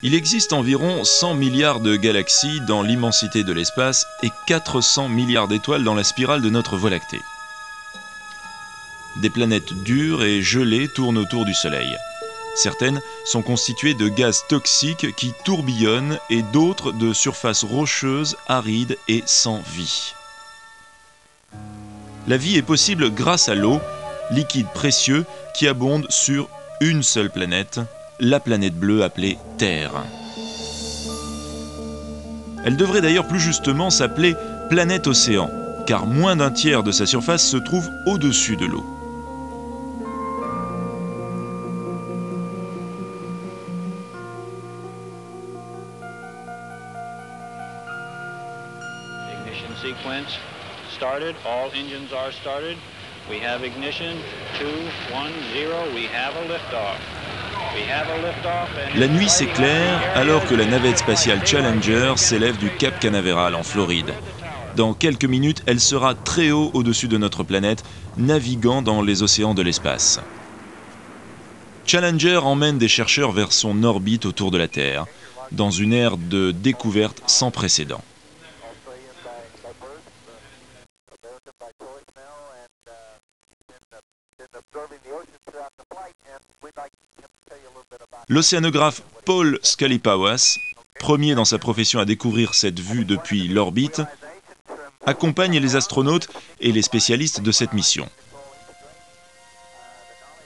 Il existe environ 100 milliards de galaxies dans l'immensité de l'espace et 400 milliards d'étoiles dans la spirale de notre Voie lactée. Des planètes dures et gelées tournent autour du Soleil. Certaines sont constituées de gaz toxiques qui tourbillonnent et d'autres de surfaces rocheuses, arides et sans vie. La vie est possible grâce à l'eau, liquide précieux qui abonde sur une seule planète, la planète bleue appelée Terre. Elle devrait d'ailleurs plus justement s'appeler planète océan, car moins d'un tiers de sa surface se trouve au-dessus de l'eau. Ignition sequence started, all engines are started. We have ignition, 2, 1, 0, we have a liftoff. La nuit s'éclaire alors que la navette spatiale Challenger s'élève du Cap Canaveral en Floride. Dans quelques minutes, elle sera très haut au-dessus de notre planète, naviguant dans les océans de l'espace. Challenger emmène des chercheurs vers son orbite autour de la Terre, dans une ère de découverte sans précédent. L'océanographe Paul Skallipawas, premier dans sa profession à découvrir cette vue depuis l'orbite, accompagne les astronautes et les spécialistes de cette mission.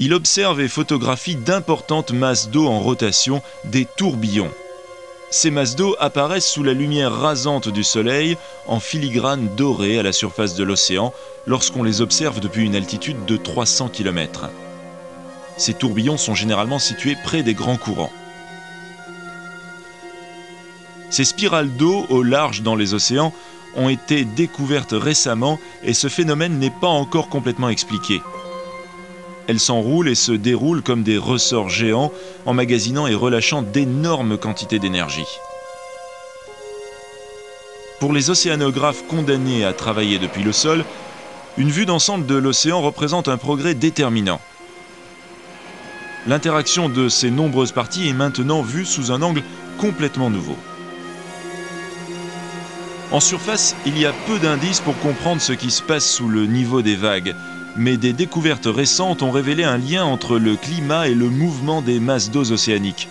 Il observe et photographie d'importantes masses d'eau en rotation, des tourbillons. Ces masses d'eau apparaissent sous la lumière rasante du Soleil en filigrane dorée à la surface de l'océan lorsqu'on les observe depuis une altitude de 300 km. Ces tourbillons sont généralement situés près des grands courants. Ces spirales d'eau au large dans les océans ont été découvertes récemment et ce phénomène n'est pas encore complètement expliqué. Elles s'enroulent et se déroulent comme des ressorts géants, emmagasinant et relâchant d'énormes quantités d'énergie. Pour les océanographes condamnés à travailler depuis le sol, une vue d'ensemble de l'océan représente un progrès déterminant. L'interaction de ces nombreuses parties est maintenant vue sous un angle complètement nouveau. En surface, il y a peu d'indices pour comprendre ce qui se passe sous le niveau des vagues, mais des découvertes récentes ont révélé un lien entre le climat et le mouvement des masses d'eau océaniques.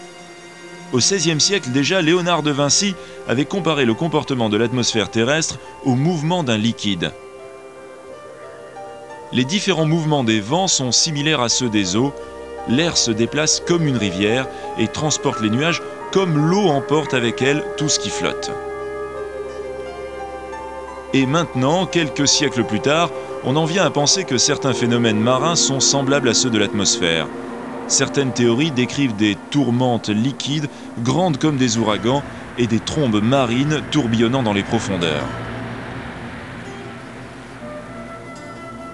Au XVIe siècle déjà, Léonard de Vinci avait comparé le comportement de l'atmosphère terrestre au mouvement d'un liquide. Les différents mouvements des vents sont similaires à ceux des eaux. L'air se déplace comme une rivière et transporte les nuages comme l'eau emporte avec elle tout ce qui flotte. Et maintenant, quelques siècles plus tard, on en vient à penser que certains phénomènes marins sont semblables à ceux de l'atmosphère. Certaines théories décrivent des tourmentes liquides grandes comme des ouragans et des trombes marines tourbillonnant dans les profondeurs.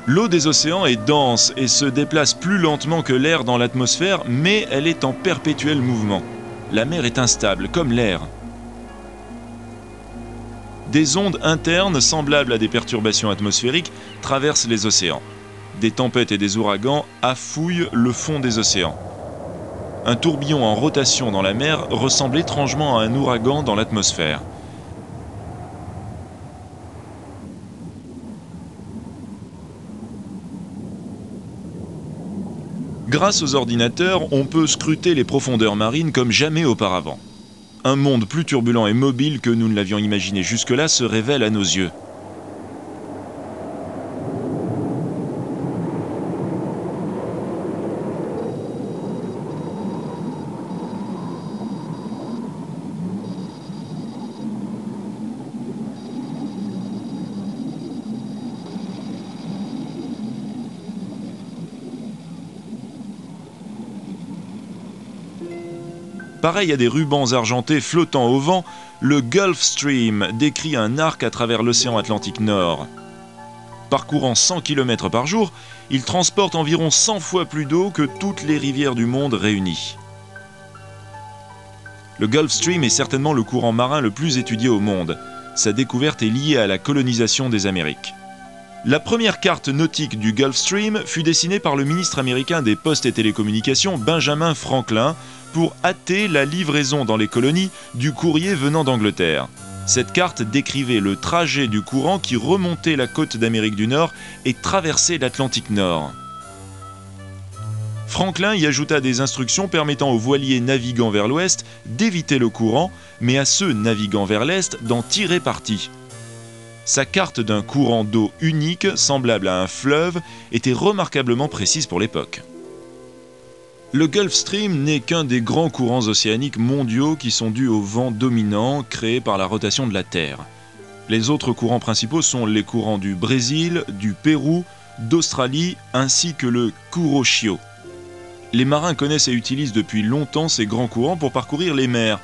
L'eau des océans est dense et se déplace plus lentement que l'air dans l'atmosphère, mais elle est en perpétuel mouvement. La mer est instable, comme l'air. Des ondes internes semblables à des perturbations atmosphériques traversent les océans. Des tempêtes et des ouragans affouillent le fond des océans. Un tourbillon en rotation dans la mer ressemble étrangement à un ouragan dans l'atmosphère. Grâce aux ordinateurs, on peut scruter les profondeurs marines comme jamais auparavant. Un monde plus turbulent et mobile que nous ne l'avions imaginé jusque-là se révèle à nos yeux. Pareil à des rubans argentés flottant au vent, le Gulf Stream décrit un arc à travers l'océan Atlantique Nord. Parcourant 100 km par jour, il transporte environ 100 fois plus d'eau que toutes les rivières du monde réunies. Le Gulf Stream est certainement le courant marin le plus étudié au monde. Sa découverte est liée à la colonisation des Amériques. La première carte nautique du Gulf Stream fut dessinée par le ministre américain des Postes et Télécommunications, Benjamin Franklin, pour hâter la livraison dans les colonies du courrier venant d'Angleterre. Cette carte décrivait le trajet du courant qui remontait la côte d'Amérique du Nord et traversait l'Atlantique Nord. Franklin y ajouta des instructions permettant aux voiliers naviguant vers l'ouest d'éviter le courant, mais à ceux naviguant vers l'est d'en tirer parti. Sa carte d'un courant d'eau unique, semblable à un fleuve, était remarquablement précise pour l'époque. Le Gulf Stream n'est qu'un des grands courants océaniques mondiaux qui sont dus au vent dominant créé par la rotation de la Terre. Les autres courants principaux sont les courants du Brésil, du Pérou, d'Australie ainsi que le Kuroshio. Les marins connaissent et utilisent depuis longtemps ces grands courants pour parcourir les mers.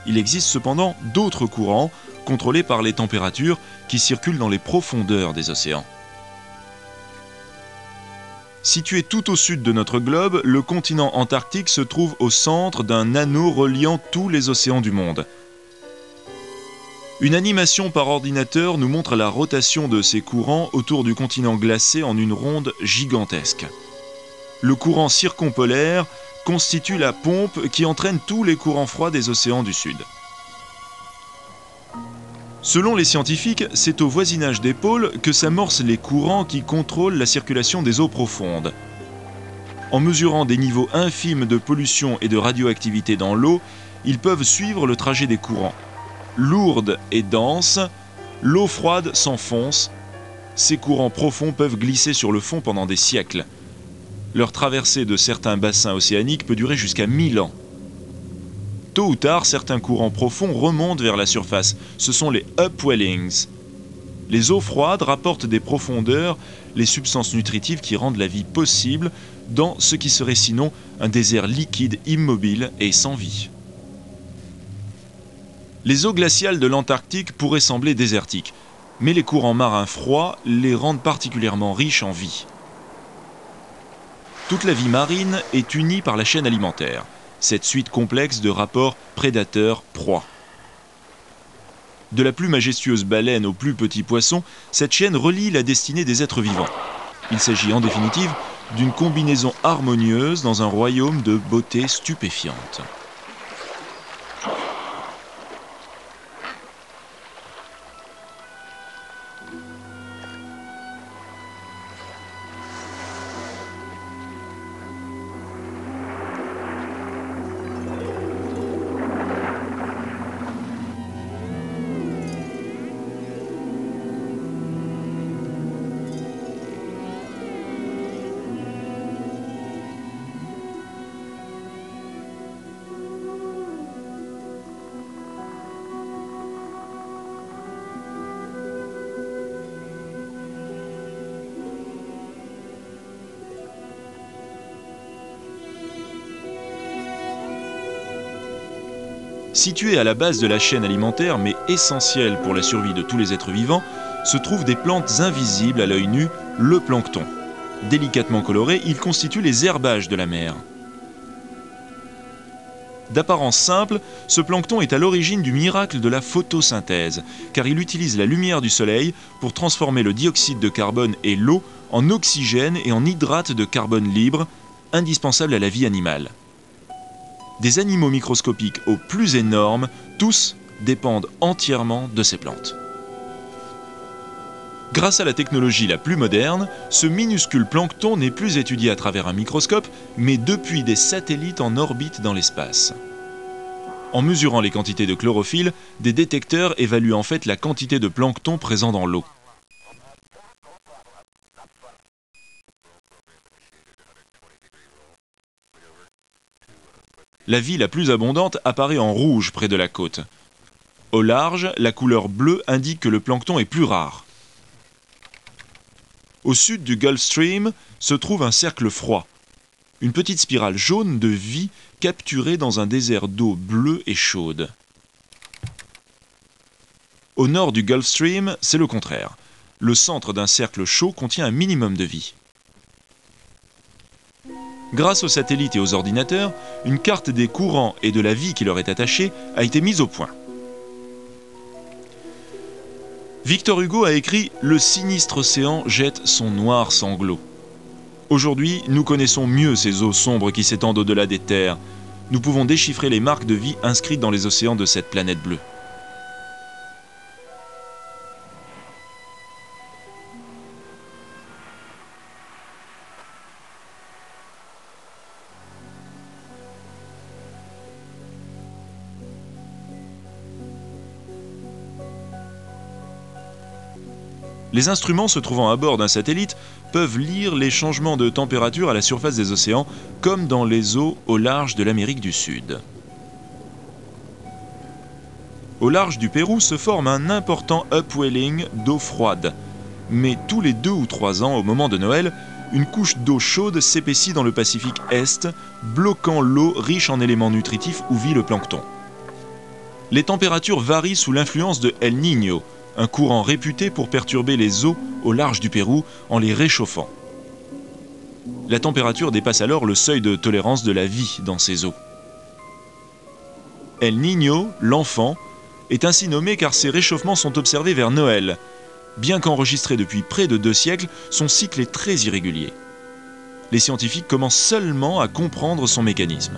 Il existe cependant d'autres courants, contrôlés par les températures, qui circulent dans les profondeurs des océans. Situé tout au sud de notre globe, le continent antarctique se trouve au centre d'un anneau reliant tous les océans du monde. Une animation par ordinateur nous montre la rotation de ces courants autour du continent glacé en une ronde gigantesque. Le courant circumpolaire constitue la pompe qui entraîne tous les courants froids des océans du Sud. Selon les scientifiques, c'est au voisinage des pôles que s'amorcent les courants qui contrôlent la circulation des eaux profondes. En mesurant des niveaux infimes de pollution et de radioactivité dans l'eau, ils peuvent suivre le trajet des courants. Lourde et dense, l'eau froide s'enfonce. Ces courants profonds peuvent glisser sur le fond pendant des siècles. Leur traversée de certains bassins océaniques peut durer jusqu'à 1000 ans. Tôt ou tard, certains courants profonds remontent vers la surface. Ce sont les upwellings. Les eaux froides rapportent des profondeurs les substances nutritives qui rendent la vie possible dans ce qui serait sinon un désert liquide, immobile et sans vie. Les eaux glaciales de l'Antarctique pourraient sembler désertiques, mais les courants marins froids les rendent particulièrement riches en vie. Toute la vie marine est unie par la chaîne alimentaire, cette suite complexe de rapports prédateur-proie. De la plus majestueuse baleine au plus petit poisson, cette chaîne relie la destinée des êtres vivants. Il s'agit en définitive d'une combinaison harmonieuse dans un royaume de beauté stupéfiante. Située à la base de la chaîne alimentaire, mais essentielle pour la survie de tous les êtres vivants, se trouvent des plantes invisibles à l'œil nu, le plancton. Délicatement coloré, il constitue les herbages de la mer. D'apparence simple, ce plancton est à l'origine du miracle de la photosynthèse, car il utilise la lumière du soleil pour transformer le dioxyde de carbone et l'eau en oxygène et en hydrate de carbone libre, indispensable à la vie animale. Des animaux microscopiques aux plus énormes, tous dépendent entièrement de ces plantes. Grâce à la technologie la plus moderne, ce minuscule plancton n'est plus étudié à travers un microscope, mais depuis des satellites en orbite dans l'espace. En mesurant les quantités de chlorophylle, des détecteurs évaluent en fait la quantité de plancton présent dans l'eau. La vie la plus abondante apparaît en rouge près de la côte. Au large, la couleur bleue indique que le plancton est plus rare. Au sud du Gulf Stream se trouve un cercle froid, une petite spirale jaune de vie capturée dans un désert d'eau bleue et chaude. Au nord du Gulf Stream, c'est le contraire. Le centre d'un cercle chaud contient un minimum de vie. Grâce aux satellites et aux ordinateurs, une carte des courants et de la vie qui leur est attachée a été mise au point. Victor Hugo a écrit « Le sinistre océan jette son noir sanglot ». Aujourd'hui, nous connaissons mieux ces eaux sombres qui s'étendent au-delà des terres. Nous pouvons déchiffrer les marques de vie inscrites dans les océans de cette planète bleue. Les instruments se trouvant à bord d'un satellite peuvent lire les changements de température à la surface des océans, comme dans les eaux au large de l'Amérique du Sud. Au large du Pérou se forme un important upwelling d'eau froide. Mais tous les 2 ou 3 ans, au moment de Noël, une couche d'eau chaude s'épaissit dans le Pacifique Est, bloquant l'eau riche en éléments nutritifs où vit le plancton. Les températures varient sous l'influence de El Niño, un courant réputé pour perturber les eaux au large du Pérou en les réchauffant. La température dépasse alors le seuil de tolérance de la vie dans ces eaux. El Niño, l'enfant, est ainsi nommé car ces réchauffements sont observés vers Noël. Bien qu'enregistré depuis près de 2 siècles, son cycle est très irrégulier. Les scientifiques commencent seulement à comprendre son mécanisme.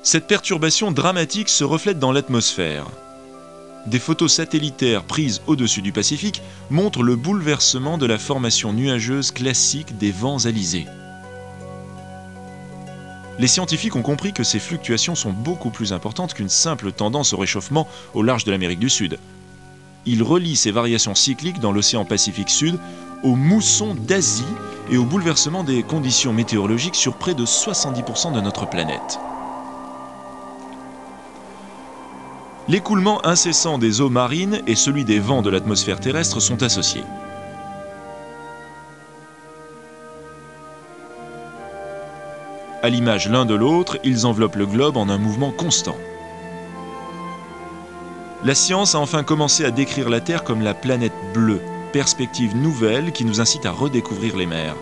Cette perturbation dramatique se reflète dans l'atmosphère. Des photos satellitaires prises au-dessus du Pacifique montrent le bouleversement de la formation nuageuse classique des vents alizés. Les scientifiques ont compris que ces fluctuations sont beaucoup plus importantes qu'une simple tendance au réchauffement au large de l'Amérique du Sud. Ils relient ces variations cycliques dans l'océan Pacifique Sud aux moussons d'Asie et au bouleversement des conditions météorologiques sur près de 70% de notre planète. L'écoulement incessant des eaux marines et celui des vents de l'atmosphère terrestre sont associés. À l'image l'un de l'autre, ils enveloppent le globe en un mouvement constant. La science a enfin commencé à décrire la Terre comme la planète bleue, perspective nouvelle qui nous incite à redécouvrir les mers.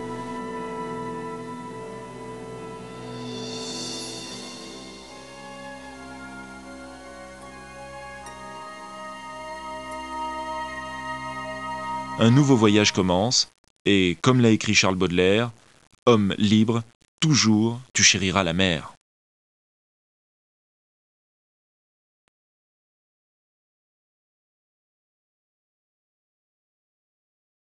Un nouveau voyage commence, et comme l'a écrit Charles Baudelaire, « Homme libre, toujours tu chériras la mer ».